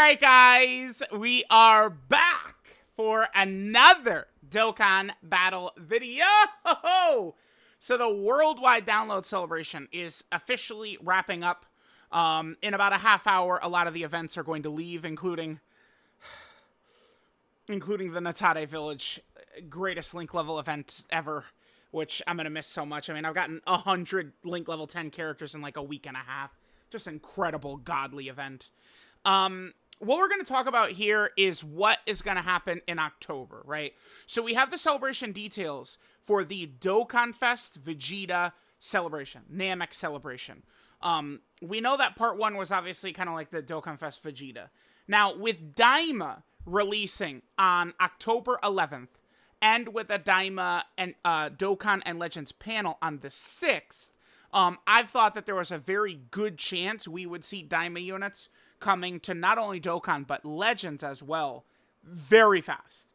Alright guys, we are back for another Dokkan battle video! So the worldwide download celebration is officially wrapping up. In about a half hour, a lot of the events are going to leave, including the Natate Village greatest link level event ever, which I'm going to miss so much. I mean, I've gotten 100 link level 10 characters in like a week and a half. Just incredible, godly event. What we're going to talk about here is what is going to happen in October, right? So we have the celebration details for the Dokkan Fest VEGETA celebration, Namek celebration. We know that part 1 was obviously kind of like the Dokkan Fest VEGETA. Now, with Daima releasing on October 11th, and with a Daima and Dokkan and Legends panel on the 6th, I've thought that there was a very good chance we would see Daima units coming to not only Dokkan, but Legends as well, very fast.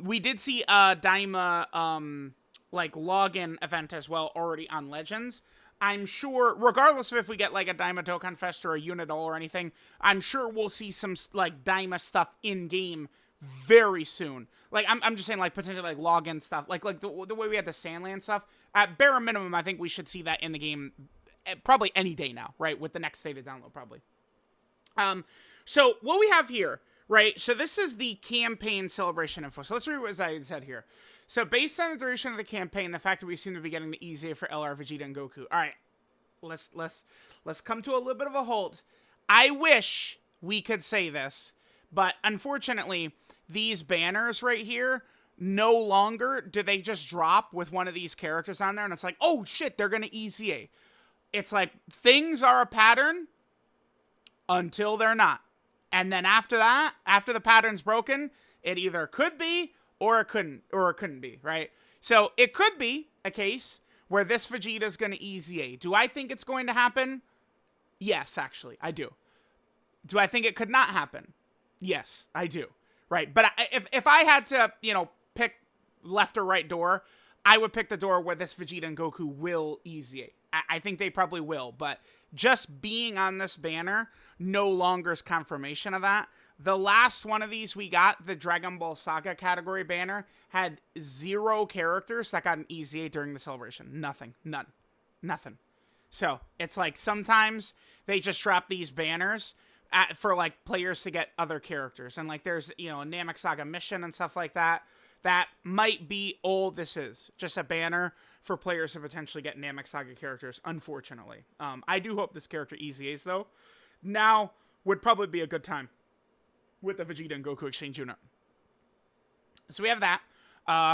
We did see a Daima, like, login event as well already on Legends. I'm sure, regardless of if we get, like, a Daima Dokkan Fest or a Unit All or anything, I'm sure we'll see some, like, Daima stuff in-game very soon. Like, I'm just saying, like, potentially, like, login stuff. Like the way we had the Sandland stuff. At bare minimum, I think we should see that in the game probably any day now, right? With the next day to download, probably. So what we have here, right? So this is the campaign celebration info. So let's read what I said here. So based on the duration of the campaign, the fact that we seem to be getting the EZA for LR, Vegeta, and Goku. All right, let's come to a little bit of a halt. I wish we could say this, but unfortunately, these banners right here, no longer do they just drop with one of these characters on there, and it's like, oh shit, they're gonna EZA. It's like, things are a pattern until they're not. And then after that, after the pattern's broken, it either could be or it couldn't be, right? So it could be a case where this Vegeta's going to EZA. Do I think it's going to happen? Yes, actually, I do. Do I think it could not happen? Yes, I do. Right? But if I had to, you know, pick left or right door, I would pick the door where this Vegeta and Goku will EZA. I think they probably will, but just being on this banner no longer is confirmation of that. The last one of these we got, the Dragon Ball Saga category banner, had 0 characters that got an EZA during the celebration. Nothing. None. Nothing. So, it's like sometimes they just drop these banners for like players to get other characters. And like there's, you know, a Namek Saga mission and stuff like that. That might be all this is. Just a banner for players to potentially get Namek Saga characters, unfortunately. I do hope this character EZAs, though. Now would probably be a good time with the Vegeta and Goku exchange unit. So we have that.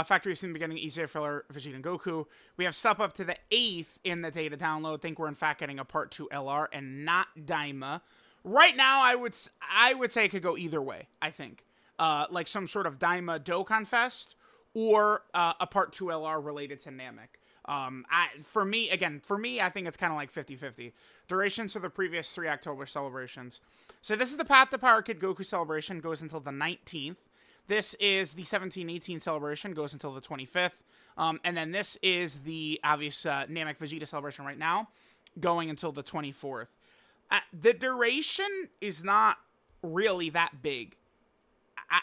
Factory seem to be getting easier for Vegeta and Goku. We have stuff up to the 8th in the data download. Think we're in fact getting a Part 2 LR and not Daima. Right now, I would say it could go either way, I think. Like some sort of Daima Dokkan Fest or a Part 2 LR related to Namek. For me, I think it's kind of like 50-50. Durations for the previous 3 October celebrations. So this is the Path to Power Kid Goku celebration, goes until the 19th. This is the 17-18 celebration, goes until the 25th. And then this is the obvious Namek Vegeta celebration right now, going until the 24th. The duration is not really that big.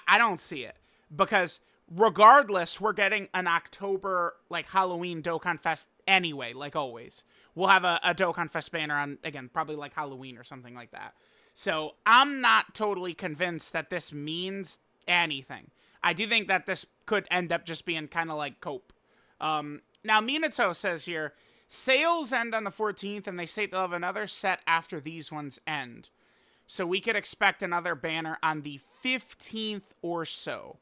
I don't see it. Because regardless, we're getting an October, like, Halloween Dokkan Fest anyway, like always. We'll have a Dokkan Fest banner on, again, probably like Halloween or something like that. So, I'm not totally convinced that this means anything. I do think that this could end up just being kind of like Cope. Now, Minato says here, sales end on the 14th, and they say they'll have another set after these ones end. So, we could expect another banner on the 15th or so.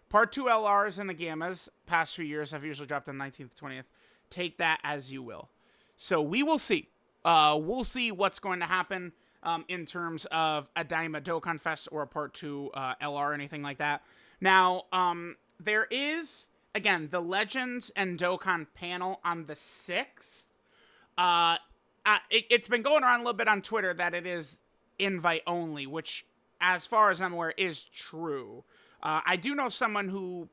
Part 2 LRs and the Gammas, past few years, have usually dropped on 19th, 20th. Take that as you will. So we will see. We'll see what's going to happen in terms of a Daima Dokkan Fest or a Part 2 LR or anything like that. Now, there is, again, the Legends and Dokkan panel on the 6th. It's been going around a little bit on Twitter that it is invite only, which, as far as I'm aware, is true. I do know someone who,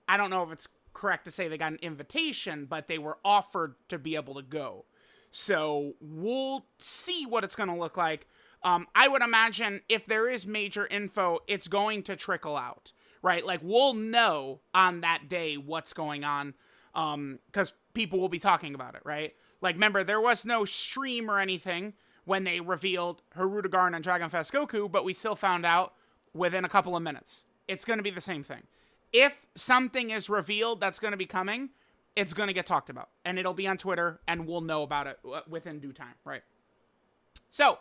I don't know if it's correct to say they got an invitation, but they were offered to be able to go. So we'll see what it's going to look like. I would imagine if there is major info, it's going to trickle out, right? Like, we'll know on that day what's going on, because people will be talking about it, right? Like, remember, there was no stream or anything when they revealed Hirudegarn and Dragonfest Goku, but we still found out within a couple of minutes. It's going to be the same thing. If something is revealed that's going to be coming, it's going to get talked about, and it'll be on Twitter, and we'll know about it within due time, right? So,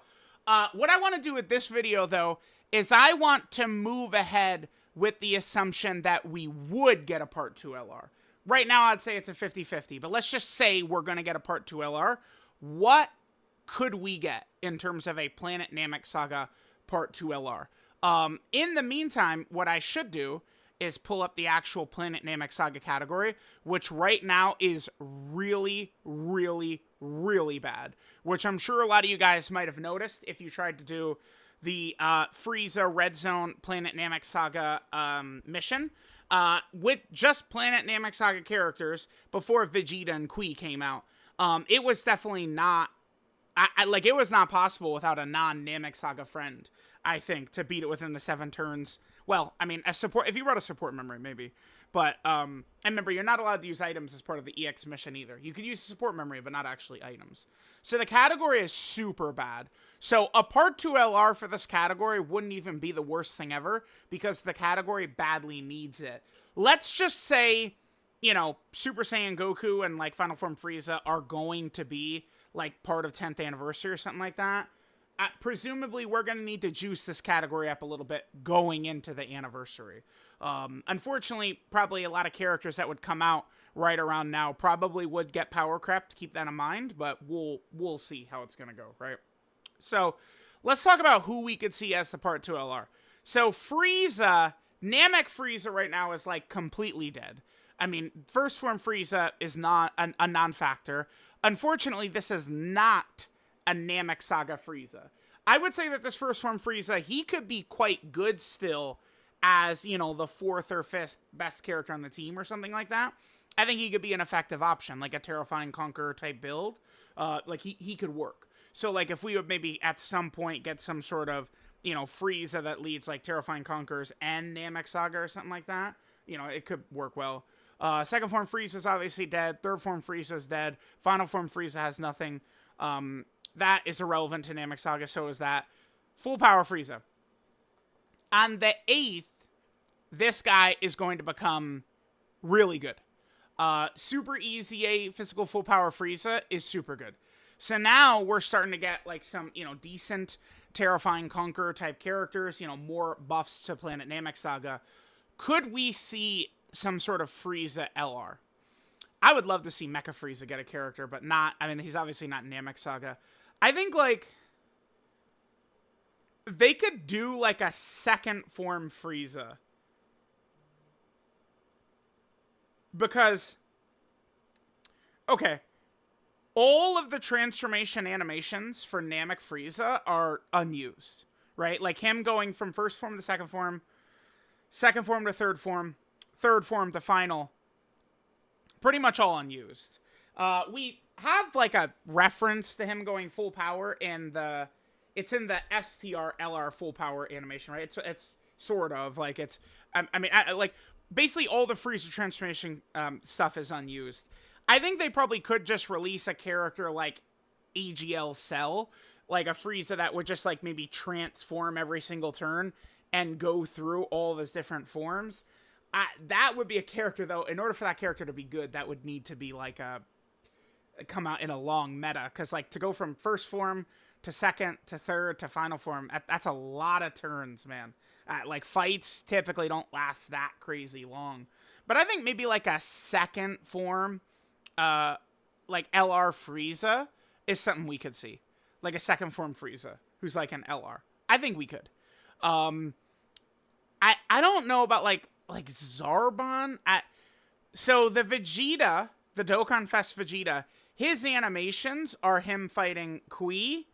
what I want to do with this video, though, is I want to move ahead with the assumption that we would get a Part 2 LR. Right now, I'd say it's a 50-50, but let's just say we're going to get a Part 2 LR. What could we get in terms of a Planet Namek Saga Part 2 LR? In the meantime, what I should do is pull up the actual Planet Namek Saga category, which right now is really, really, really bad, which I'm sure a lot of you guys might have noticed if you tried to do the Frieza Red Zone Planet Namek Saga mission with just Planet Namek Saga characters before Vegeta and Kui came out. It was definitely not, like, it was not possible without a non-Namek Saga friend, I think, to beat it within the 7 turns. Well, I mean, if you wrote a support memory, maybe. But, and remember, you're not allowed to use items as part of the EX mission either. You could use support memory, but not actually items. So the category is super bad. So a Part 2 LR for this category wouldn't even be the worst thing ever, because the category badly needs it. Let's just say, you know, Super Saiyan Goku and, like, Final Form Frieza are going to be, like, part of 10th anniversary or something like that. Presumably, we're going to need to juice this category up a little bit going into the anniversary. Unfortunately, probably a lot of characters that would come out right around now probably would get power crept. Keep that in mind, but we'll see how it's going to go, right? So, let's talk about who we could see as the Part 2 LR. So, Frieza, Namek Frieza right now is, like, completely dead. I mean, First Form Frieza is not a non-factor. Unfortunately, this is not a Namek Saga Frieza. I would say that this First Form Frieza, he could be quite good still as, you know, the 4th or 5th best character on the team or something like that. I think he could be an effective option, like a Terrifying Conqueror type build. Like, he could work. So, like, if we would maybe at some point get some sort of, you know, Frieza that leads, like, Terrifying Conquerors and Namek Saga or something like that, you know, it could work well. Second Form Frieza is obviously dead. Third Form Frieza is dead. Final Form Frieza has nothing. That is irrelevant to Namek Saga, so is that. Full Power Frieza. On the 8th, this guy is going to become really good. Super EZA Physical Full Power Frieza is super good. So now we're starting to get, like, some, you know, decent Terrifying Conqueror type characters, you know, more buffs to Planet Namek Saga. Could we see some sort of Frieza LR? I would love to see Mecha Frieza get a character, but not, I mean, he's obviously not Namek Saga. I think, like, they could do, like, a second form Frieza. Because, okay, all of the transformation animations for Namek Frieza are unused, right? Like, him going from first form to second form to third form to final, pretty much all unused. We have, like, a reference to him going full power in the, it's in the STR LR full power animation, right? It's sort of, like, it's, I mean, like, basically all the Frieza transformation stuff is unused. I think they probably could just release a character like AGL Cell, like a Frieza that would just, like, maybe transform every single turn and go through all of his different forms. That would be a character, though. In order for that character to be good, that would need to be, like, come out in a long meta. Because, like, to go from first form to second to third to final form, that's a lot of turns, man. Like, fights typically don't last that crazy long. But I think maybe, like, a second form, like, LR Frieza is something we could see. Like, a second form Frieza who's, like, an LR. I think we could. I don't know about, like Zarbon. So the Vegeta, the Dokkan Fest Vegeta, his animations are him fighting Kui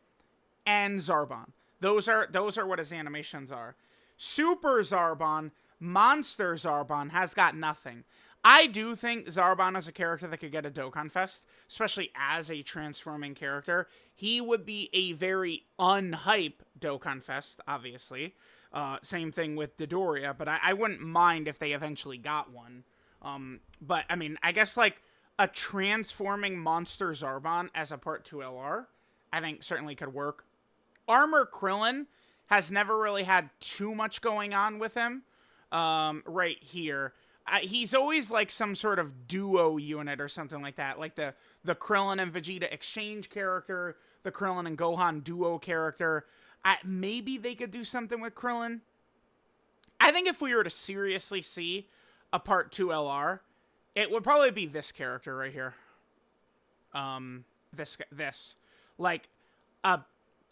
and Zarbon. Those are what his animations are. Super Zarbon, Monster Zarbon has got nothing. I do think Zarbon is a character that could get a Dokkan Fest, especially as a transforming character. He would be a very unhype Dokkan Fest, obviously. Same thing with Dodoria, but I wouldn't mind if they eventually got one. But, I mean, I guess, like, a transforming monster Zarbon as a Part 2 LR, I think certainly could work. Armor Krillin has never really had too much going on with him right here. He's always like some sort of duo unit or something like that, like the Krillin and Vegeta exchange character, the Krillin and Gohan duo character. Maybe they could do something with Krillin. I think if we were to seriously see a Part 2 LR, it would probably be this character right here. This. Like, a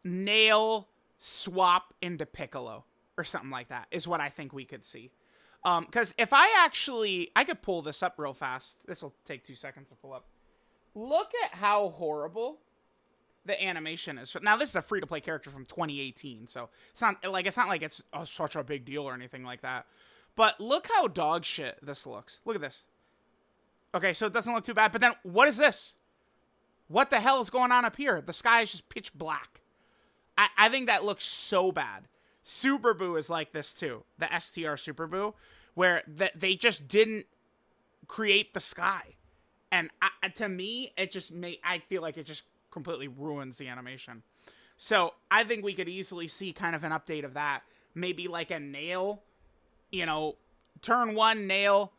Nail swap into Piccolo or something like that is what I think we could see. Because if I could pull this up real fast. This will take 2 seconds to pull up. Look at how horrible the animation is. Now, this is a free-to-play character from 2018, so it's not like it's such a big deal or anything like that. But look how dog shit this looks. Look at this. Okay, so it doesn't look too bad, but then what is this? What the hell is going on up here? The sky is just pitch black. I think that looks so bad. Super Boo is like this too. The STR Super Boo, where they just didn't create the sky. And to me, I feel like it just completely ruins the animation. So I think we could easily see kind of an update of that. Maybe like a Nail, turn 1 Nail,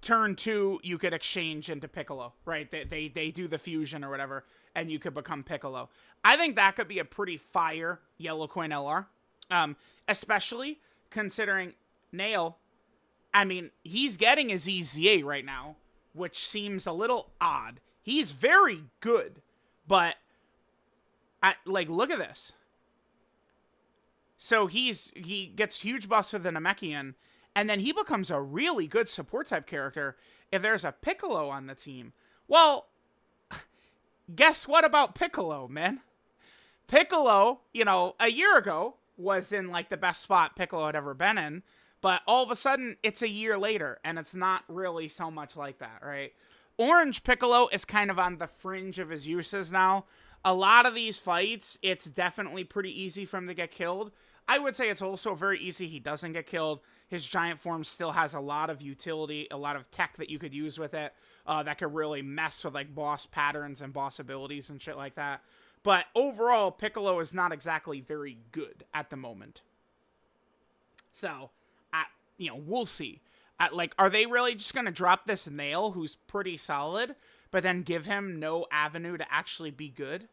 turn 2 you could exchange into Piccolo, right? They do the fusion or whatever, and you could become Piccolo. I think that could be a pretty fire Yellow Coin LR, especially considering Nail. I mean, he's getting his EZA right now, which seems a little odd. He's very good, but look at this. So he gets huge buffs with the Namekian, and then he becomes a really good support type character if there's a Piccolo on the team. Well, guess what about Piccolo, man? Piccolo, a year ago was in like the best spot Piccolo had ever been in, but all of a sudden it's a year later and it's not really so much like that, right? Orange Piccolo is kind of on the fringe of his uses now. A lot of these fights, it's definitely pretty easy for him to get killed. I would say it's also very easy he doesn't get killed. His giant form still has a lot of utility, a lot of tech that you could use with it that could really mess with like boss patterns and boss abilities and shit like that. But overall, Piccolo is not exactly very good at the moment. So, we'll see. Are they really just going to drop this Nail, who's pretty solid, but then give him no avenue to actually be good?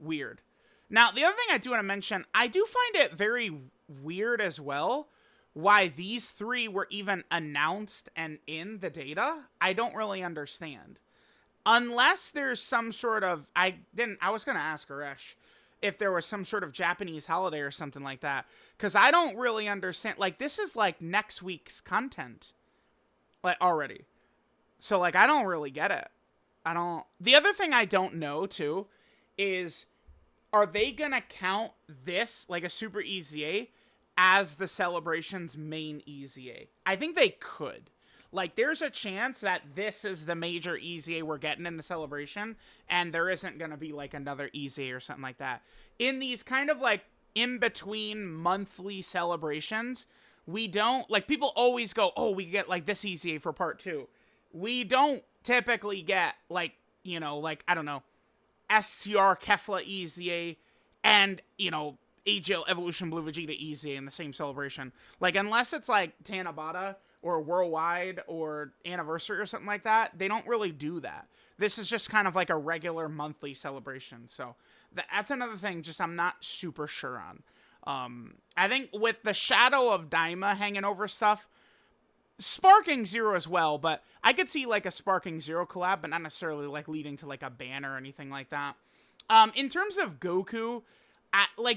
Weird. Now, the other thing I do want to mention, I do find it very weird as well why these three were even announced and in the data. I don't really understand. Unless there's some sort of... I was going to ask Aresh if there was some sort of Japanese holiday or something like that. Because I don't really understand. This is like next week's content. Already. So, I don't really get it. The other thing I don't know, too, is... Are they going to count this, like a Super EZA, as the Celebration's main EZA? I think they could. There's a chance that this is the major EZA we're getting in the Celebration, and there isn't going to be, another EZA or something like that. In these kind of, in-between monthly celebrations, we don't... people always go, oh, we get, this EZA for Part 2. We don't typically get, I don't know, STR Kefla EZA and, AGL Evolution Blue Vegeta EZA in the same celebration. Unless it's Tanabata or Worldwide or Anniversary or something like that, they don't really do that. This is just kind of a regular monthly celebration. So that's another thing just I'm not super sure on. I think with the shadow of Daima hanging over stuff, Sparking Zero as well, but I could see a Sparking Zero collab, but not necessarily leading to a ban or anything like that. In terms of Goku,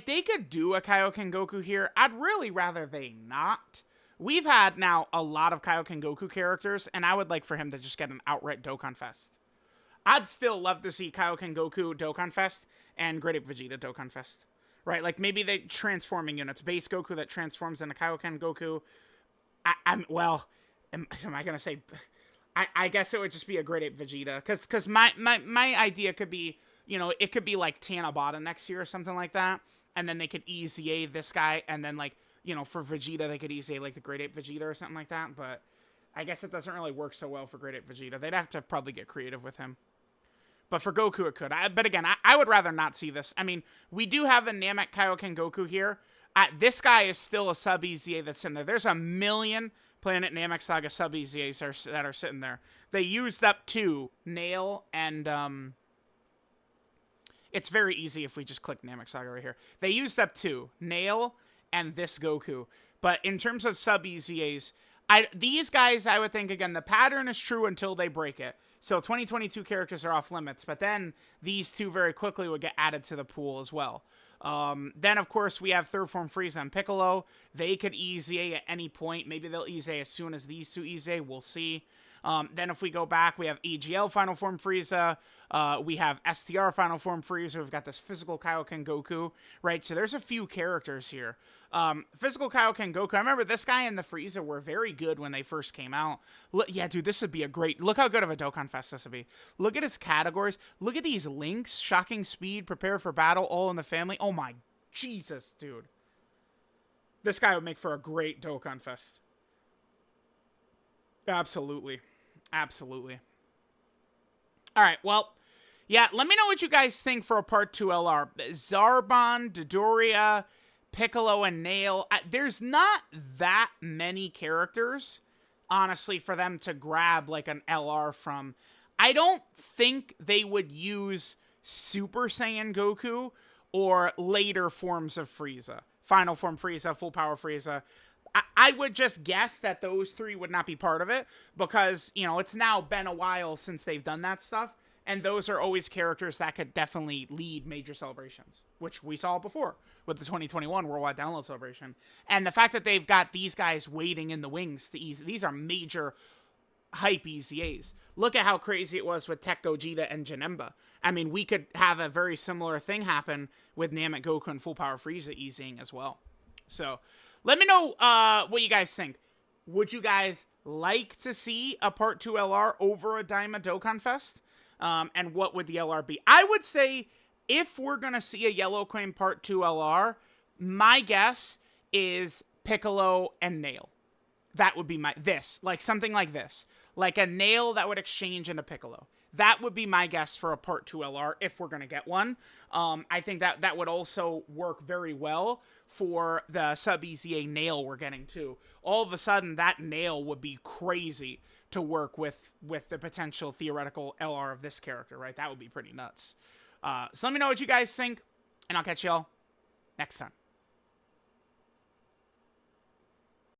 they could do a Kaioken Goku here. I'd really rather they not. We've had now a lot of Kaioken Goku characters, and I would like for him to just get an outright Dokkan Fest. I'd still love to see Kaioken Goku Dokkan Fest and Great Ape Vegeta Dokkan Fest. Right? Maybe they transforming units. Base Goku that transforms into Kaioken Goku. am I gonna say? I guess it would just be a grade 8 Vegeta, because my idea could be, you know, it could be like Tanabata next year or something like that, and then they could EZA this guy, and then like, you know, for Vegeta they could EZA like the grade 8 Vegeta or something like that. But I guess it doesn't really work so well for grade 8 Vegeta. They'd have to probably get creative with him. But for Goku, it could. But again, I would rather not see this. I mean, we do have a Namek Kaioken Goku here. This guy is still a sub EZA that's in there. There's a million Planet Namek Saga sub EZAs that are sitting there. They used up 2, Nail and it's very easy if we just click Namek Saga right here. They used up 2, Nail and this Goku. But in terms of sub EZAs, these guys, I would think, again, the pattern is true until they break it. So 2022 characters are off limits, but then these 2 very quickly would get added to the pool as well. Then, of course, we have Third Form Frieza and Piccolo. They could EZA at any point. Maybe they'll EZA as soon as these 2 EZA. We'll see. Then if we go back, we have EGL Final Form Frieza. We have STR Final Form Frieza. We've got this Physical Kaioken Goku, right? So there's a few characters here. Physical Kaioken Goku. I remember this guy and the Frieza were very good when they first came out. Yeah, dude, this would be a great... Look how good of a Dokkan Fest this would be. Look at its categories. Look at these links. Shocking Speed, Prepare for Battle, All in the Family. Oh my Jesus, dude. This guy would make for a great Dokkan Fest. Absolutely. Absolutely. All right, well, yeah, let me know what you guys think for a Part 2 LR. Zarbon, Dodoria, Piccolo, and Nail. There's not that many characters, honestly, for them to grab, like, an LR from. I don't think they would use Super Saiyan Goku or later forms of Frieza. Final Form Frieza, Full Power Frieza. I would just guess that those 3 would not be part of it because, you know, it's now been a while since they've done that stuff. And those are always characters that could definitely lead major celebrations, which we saw before with the 2021 Worldwide Download Celebration. And the fact that they've got these guys waiting in the wings to ease, these are major hype EZAs. Look at how crazy it was with Tech Gogeta and Janemba. I mean, we could have a very similar thing happen with Namek Goku and Full Power Frieza EZing as well. So... let me know what you guys think. Would you guys like to see a Part 2 LR over a Daima Dokkan Fest? And what would the LR be? I would say if we're going to see a Yellow Queen Part 2 LR, my guess is Piccolo and Nail. That would be like something like this. Like a Nail that would exchange into Piccolo. That would be my guess for a Part 2 LR if we're going to get one. I think that would also work very well for the sub-EZA Nail we're getting too. All of a sudden, that Nail would be crazy to work with the potential theoretical LR of this character, right? That would be pretty nuts. So let me know what you guys think, and I'll catch y'all next time.